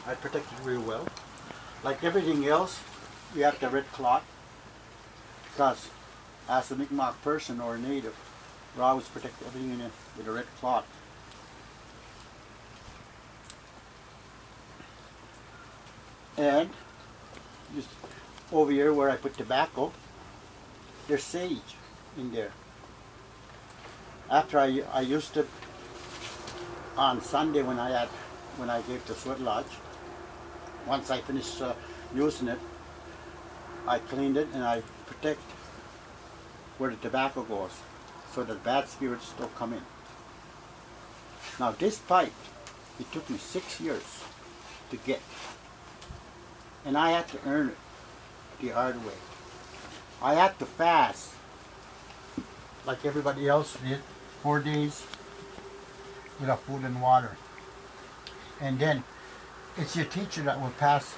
I protect it real well. Like everything else, we have the red cloth because as a Mi'kmaq person or a native, we always protect everything in it with a red cloth. And just over here where I put tobacco, there's sage in there. After I used it on Sunday when I gave the sweat lodge. Once I finished using it, I cleaned it and I protect where the tobacco goes so that bad spirits don't come in. Now this pipe, it took me 6 years to get, and I had to earn it the hard way. I had to fast like everybody else did, 4 days without food and water. And then it's your teacher that will pass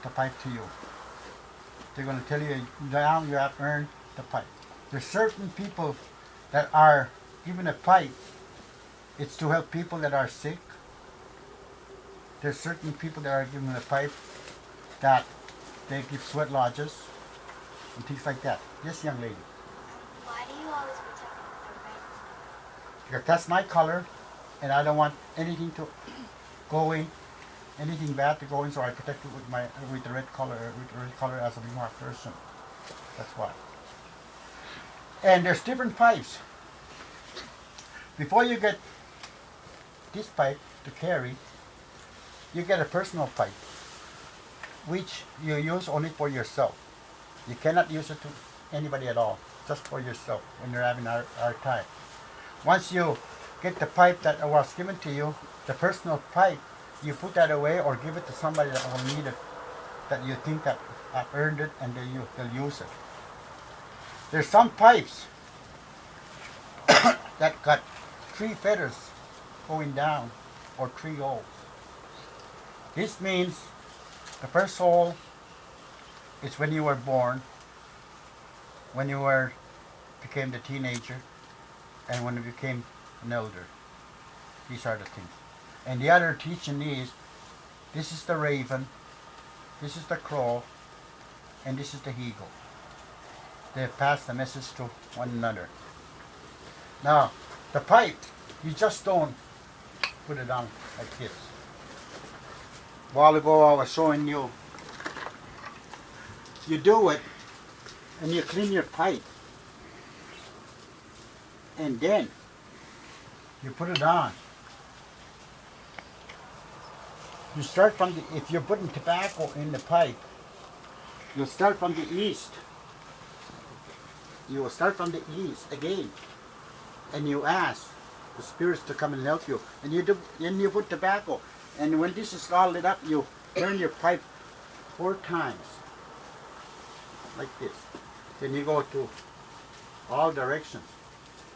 the pipe to you. They're going to tell you now you have earned the pipe. There's certain people that are given a pipe. It's to help people that are sick. There's certain people that are given a pipe that they give sweat lodges and things like that. Yes, young lady. Why do you always protect the red? Because that's my color, and I don't want anything to go in, anything bad to go in, so I protect it with the red color as a Mi'kmaq person. That's why. And there's different pipes. Before you get this pipe to carry, you get a personal pipe, which you use only for yourself. You cannot use it to anybody at all, just for yourself when you're having a hard time. Once you get the pipe that was given to you, the personal pipe, you put that away or give it to somebody that will need it, that you think that have earned it, and they'll use it. There's some pipes that got 3 feathers going down, or 3 holes. This means the first hole is when you were born, when you became the teenager, and when you became an elder. These are the things. And the other teaching is, this is the raven, this is the crow, and this is the eagle. They pass the message to one another. Now, the pipe, you just don't put it on like this. A while ago I was showing you, you do it, and you clean your pipe. And then, you put it on. You start from the, if you're putting tobacco in the pipe, you'll start from the east. You will start from the east again. And you ask the spirits to come and help you. And then you put tobacco. And when this is all lit up, you turn your pipe 4 times. Like this. Then you go to all directions.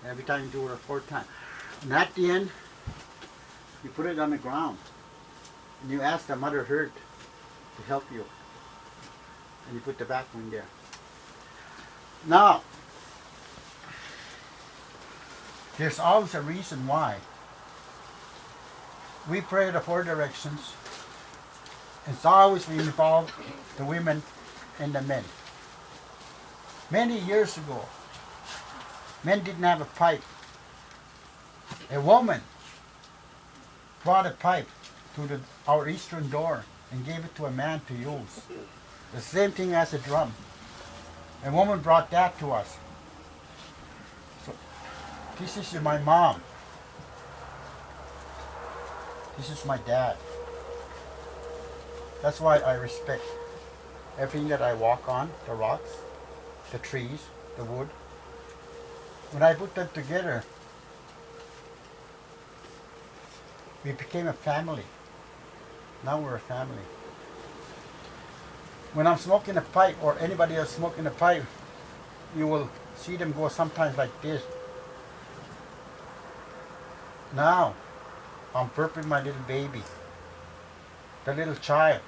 And every time you do it 4 times. And at the end, you put it on the ground. And you ask the Mother Earth to help you. And you put tobacco in there. Now, there's always a reason why. We pray the 4 directions. It's always we involve the women and the men. Many years ago, men didn't have a pipe. A woman brought a pipe to our eastern door and gave it to a man to use. The same thing as a drum. A woman brought that to us. So, this is my mom. This is my dad. That's why I respect everything that I walk on, the rocks, the trees, the wood. When I put them together, we became a family. Now we're a family. When I'm smoking a pipe, or anybody else smoking a pipe, you will see them go sometimes like this. Now, I'm burping my little baby, the little child,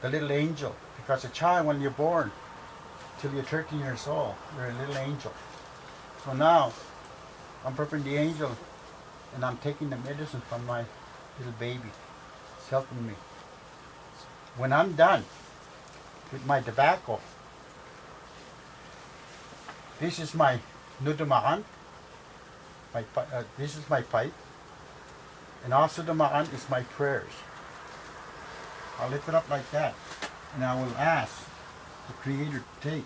the little angel. Because a child, when you're born, till you're 13 years old, you're a little angel. So now, I'm burping the angel, and I'm taking the medicine from my little baby. It's helping me. when I'm done with my tobacco, this is my nudumakan. This is my pipe. And also the ma'an is my prayers. I'll lift it up like that. And I will ask the Creator to take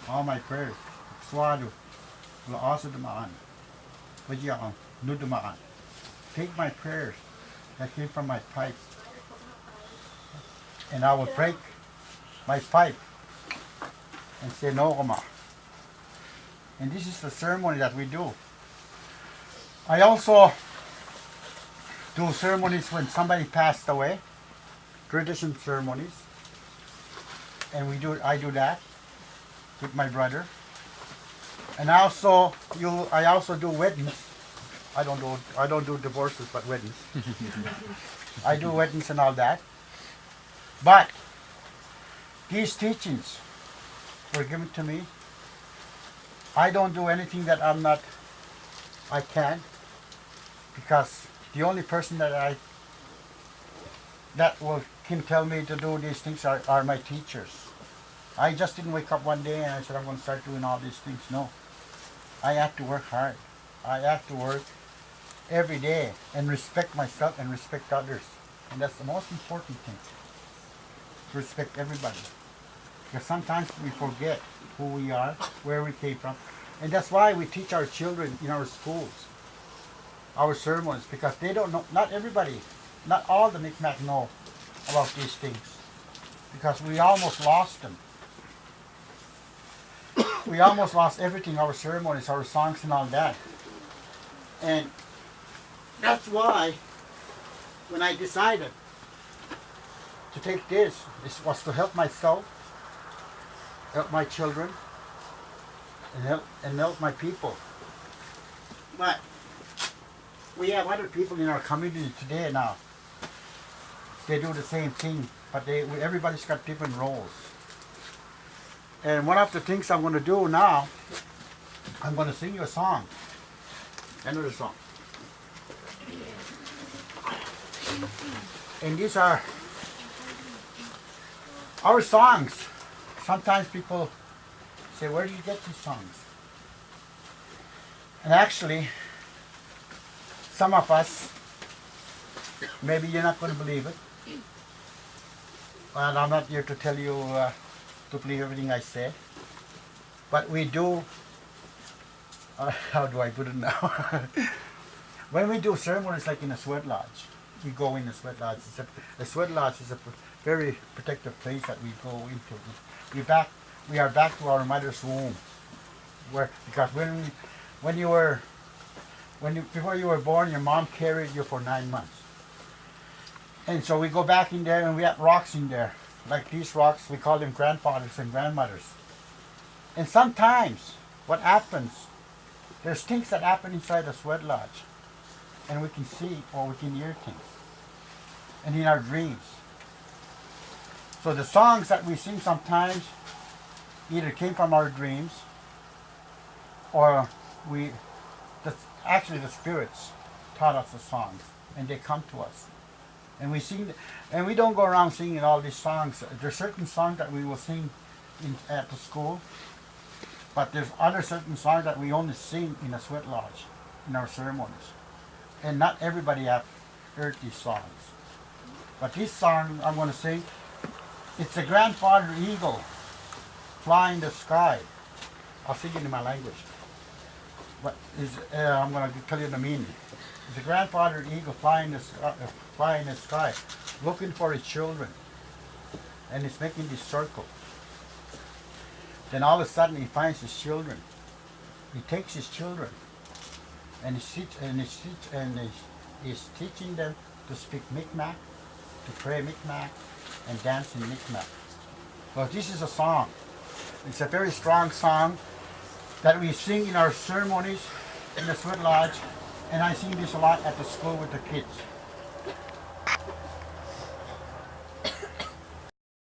all my prayers. Swado. Will also the ma'an. Vajiyang nudumaan. Take my prayers that came from my pipe. And I will break my pipe and say no Roma. And this is the ceremony that we do. I also do ceremonies when somebody passed away, tradition ceremonies, and I do that with my brother. And I also do weddings. I don't do divorces, but weddings. I do weddings and all that. But these teachings were given to me. I don't do anything that I can, because the only person that can tell me to do these things are my teachers. I just didn't wake up one day and I said I'm going to start doing all these things. No. I have to work hard. I have to work every day and respect myself and respect others. And that's the most important thing. To respect everybody. Because sometimes we forget who we are, where we came from. And that's why we teach our children in our schools our sermons, because they don't know, not everybody, not all the Mi'kmaq know about these things, because we almost lost them. We almost lost everything, our ceremonies, our songs and all that. And that's why when I decided to take this was to help myself, help my children, and help my people. But we have other people in our community today now. They do the same thing, but everybody's got different roles. And one of the things I'm going to do now, I'm going to sing you a song. Another song. And these are our songs. Sometimes people say, where do you get these songs? And actually, some of us, maybe you're not going to believe it, and I'm not here to tell you to believe everything I say, but we do, how do I put it now? When we do ceremonies like in a sweat lodge, we go in a sweat lodge. A sweat lodge is a very protective place that we go into. We are back to our mother's womb, because before you were born, your mom carried you for 9 months. And so we go back in there and we have rocks in there. Like these rocks, we call them grandfathers and grandmothers. And sometimes what happens, there's things that happen inside the sweat lodge. And we can see or we can hear things. And in our dreams. So the songs that we sing sometimes either came from our dreams, or actually the spirits taught us the songs, and they come to us. And we sing, and we don't go around singing all these songs. There's certain songs that we will sing at the school, but there's other certain songs that we only sing in a sweat lodge, in our ceremonies. And not everybody have heard these songs. But this song I'm going to sing, it's a grandfather eagle flying in the sky. I'll sing it in my language. But I'm going to tell you the meaning. It's a grandfather eagle flying in the sky, looking for his children, and he's making this circle. Then all of a sudden he finds his children. He takes his children, and he's teaching them to speak Mi'kmaq, to pray Mi'kmaq, and dance in Mi'kmaq. So this is a song. It's a very strong song that we sing in our ceremonies in the sweat lodge, and I sing this a lot at the school with the kids.